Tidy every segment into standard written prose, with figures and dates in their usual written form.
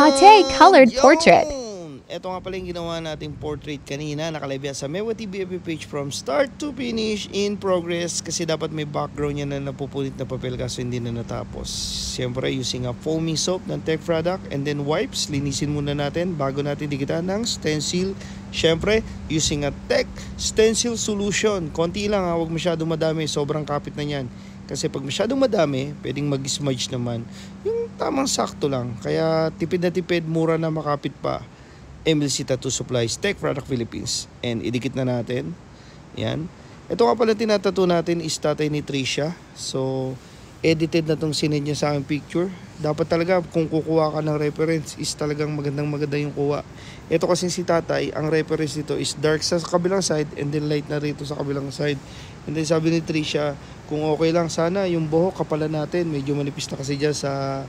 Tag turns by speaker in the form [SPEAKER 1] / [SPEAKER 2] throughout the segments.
[SPEAKER 1] Tate Colored Portrait.
[SPEAKER 2] Ito nga pala yung ginawa nating portrait kanina. Nakalive yan sa Mewa TV FB page from start to finish in progress. Kasi dapat may background yan na napupunit na papel kaso hindi na natapos. Siyempre using a foaming soap ng Tech product and then wipes. Linisin muna natin bago natin dikitan ng stencil. Siyempre using a Tech stencil solution. Konti lang ha, huwag masyadong madami. Sobrang kapit na yan. Kasi pag masyadong madami, pwedeng mag-smudge naman. Yung tamang sakto lang. Kaya tipid na tipid, mura na makapit pa. MLC Tattoo Supplies, Tech Product Philippines. And idikit na natin. Yan. Ito nga pala tinatattoo natin is tatay ni Tricia. So, edited na tong sinend niya sa aking picture. Dapat talaga kung kukuha ka ng reference is talagang maganda yung kuha. Ito kasi si tatay, ang reference dito is dark sa kabilang side and then light na rito sa kabilang side. And then sabi ni Tricia, kung okay lang sana yung buhok kapalan natin. Medyo manipis na kasi dyan sa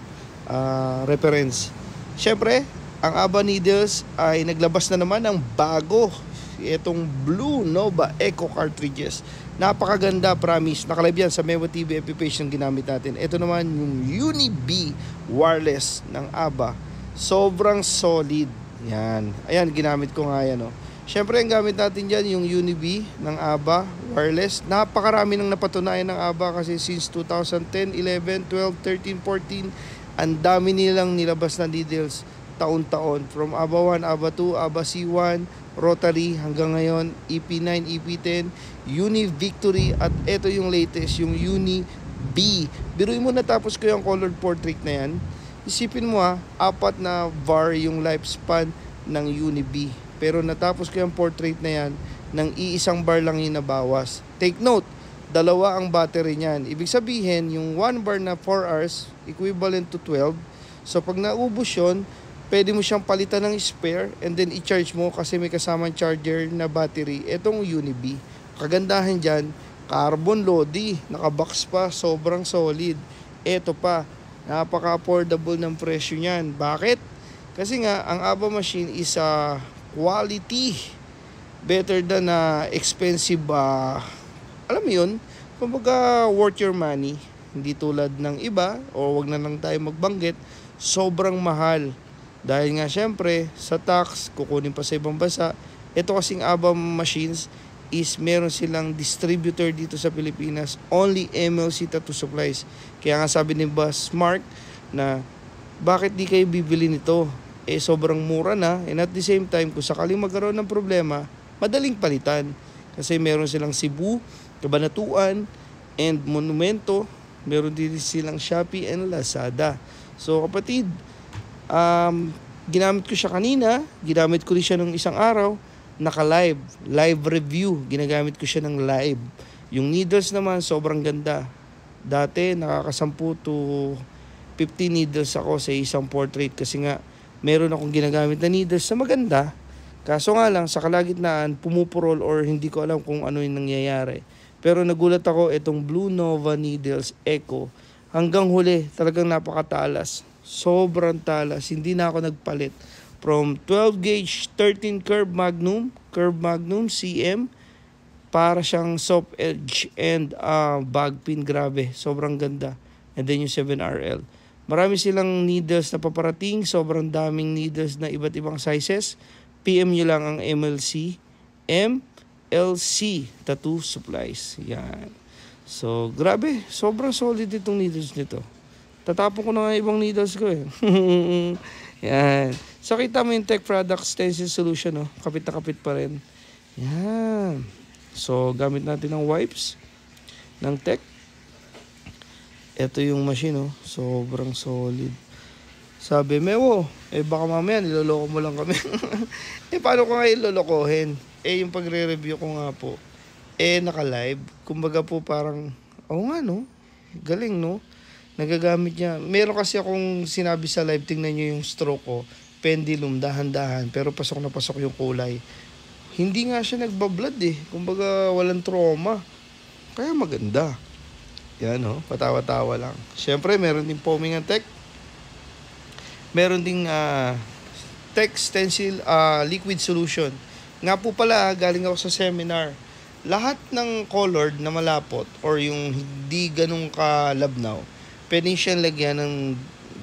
[SPEAKER 2] reference. Siyempre, ang Aba Needles ay naglabas na naman ng bago. Itong Blue Nova Eco Cartridges. Napakaganda, promise. Nakalive yan sa Mewa TV FB page yung ginamit natin. Ito naman yung Uni-B wireless ng Aba. Sobrang solid. Yan. Ayan, ginamit ko nga yan. Oh. Siyempre, ang gamit natin dyan yung Uni-B ng Aba wireless. Napakarami nang napatunayan ng Aba kasi since 2010, 11, 12, 13, 14, ang dami nilang nilabas na needles taon-taon. From ABA 1, ABA 2, ABA C1, Rotary, hanggang ngayon, EP9, EP10, Uni Victory, at ito yung latest, yung Uni B. Biruin mo natapos ko yung colored portrait na yan. Isipin mo apat na bar yung lifespan ng Uni B. Pero natapos ko yung portrait na yan, ng iisang bar lang yung nabawas. Take note, dalawa ang battery niyan. Ibig sabihin, yung 1 bar na 4 hours, equivalent to 12. So pag naubos yun, pwede mo siyang palitan ng spare and then i-charge mo kasi may kasamang charger na battery. Itong Uni-B. Kagandahan dyan, carbon lodi, nakabox pa, sobrang solid. Ito pa, napaka-affordable ng presyo niyan. Bakit? Kasi nga, ang Aba machine is quality. Better than expensive, alam mo yun, kumbaga worth your money. Hindi tulad ng iba, o wag na lang tayo magbanggit, sobrang mahal. Dahil nga syempre, sa tax, kukunin pa sa ibang bansa. Ito kasing Aba machines is meron silang distributor dito sa Pilipinas. Only MLC Tattoo Supplies. Kaya nga sabi ni Boss Mark na bakit di kayo bibili nito? Sobrang mura na. And at the same time, kung sakaling magkaroon ng problema, madaling palitan. Kasi meron silang Cebu, Cabanatuan, and Monumento. Meron din silang Shopee and Lazada. So kapatid, ginamit ko siya kanina, ginamit ko rin siya nung isang araw, naka-live, live review, ginagamit ko siya ng live. Yung needles naman, sobrang ganda. Dati, nakakasampu to 15 needles ako sa isang portrait kasi nga, meron akong ginagamit na needles na maganda. Kaso nga lang, sa kalagitnaan, pumupurol or hindi ko alam kung ano yung nangyayari. Pero nagulat ako, itong Blue Nova Needles Eco, hanggang huli, talagang napakatalas. Sobrang talas, hindi na ako nagpalit. From 12 gauge 13 curve magnum CM, para siyang soft edge and bag pin, grabe, sobrang ganda. And then yung 7RL. Marami silang needles na paparating, sobrang daming needles na iba't ibang sizes. PM nyo lang ang MLC Tattoo Supplies. Yan. So, grabe, sobrang solid itong needles nito. Tatapon ko na nga ibang needles ko eh. Yan. So, kita mo yung Tech Product Stencil Solution, no? Kapit na kapit pa rin. Yan. So, gamit natin ng wipes ng Tech. Ito yung machine, no? Sobrang solid. Sabi, Mewo, baka mamaya niloloko mo lang kami. Paano ko nga ilolokohin? Yung pagre-review ko nga po, naka-live. Kumbaga po parang, nga, no? Galing, no? Nagagamit niya. Meron kasi akong sinabi sa live, tingnan nyo yung stroke ko. Pendulum, dahan-dahan. Pero pasok na pasok yung kulay. Hindi nga siya nagbablad eh. Kumbaga walang trauma. Kaya maganda. Yan patawa-tawa lang. Siyempre, meron din foaming ang Tech. Meron ding Tech Stencil Liquid Solution. Nga po pala, galing ako sa seminar. Lahat ng colored na malapot or yung hindi ganun kalabnaw, pwede siyang lagyan ng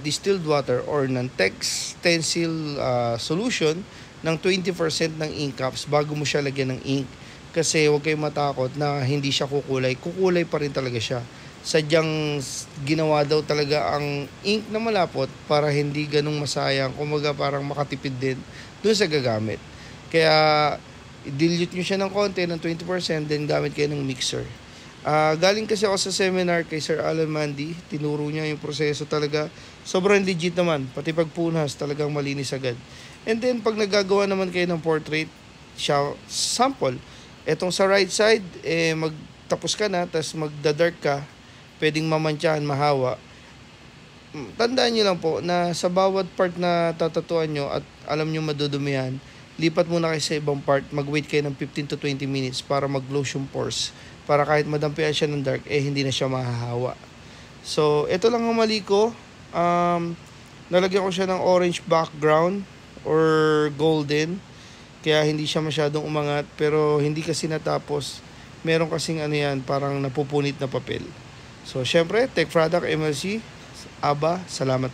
[SPEAKER 2] distilled water or non-tex stencil solution ng 20% ng ink caps bago mo siya lagyan ng ink. Kasi huwag kayong matakot na hindi siya kukulay. Kukulay pa rin talaga siya. Sadyang ginawa daw talaga ang ink na malapot para hindi ganung masayang. Kumaga parang makatipid din doon sa gagamit. Kaya dilute nyo siya ng konti ng 20% then gamit kayo ng mixer. Galing kasi ako sa seminar kay Sir Alan Mandy. Tinuro niya yung proseso talaga. Sobrang legit naman. Pati pagpunas talagang malinis agad. And then pag nagagawa naman kayo ng portrait siya, sample. Etong sa right side, magtapos ka na, tapos magda-dark ka, pwedeng mamantsahan, mahawa. Tandaan nyo lang po na sa bawat part na tatatuan nyo at alam nyo madudumihan, lipat muna kayo sa ibang part, mag-wait kayo ng 15 to 20 minutes para mag-glow yung pores. Para kahit madampian siya ng dark, hindi na siya mahahawa. So, ito lang ang mali ko. Nalagyan ko siya ng orange background or golden. Kaya hindi siya masyadong umangat. Pero hindi kasi natapos. Meron kasing parang napupunit na papel. So, syempre, Tech Product MLC. Aba, salamat.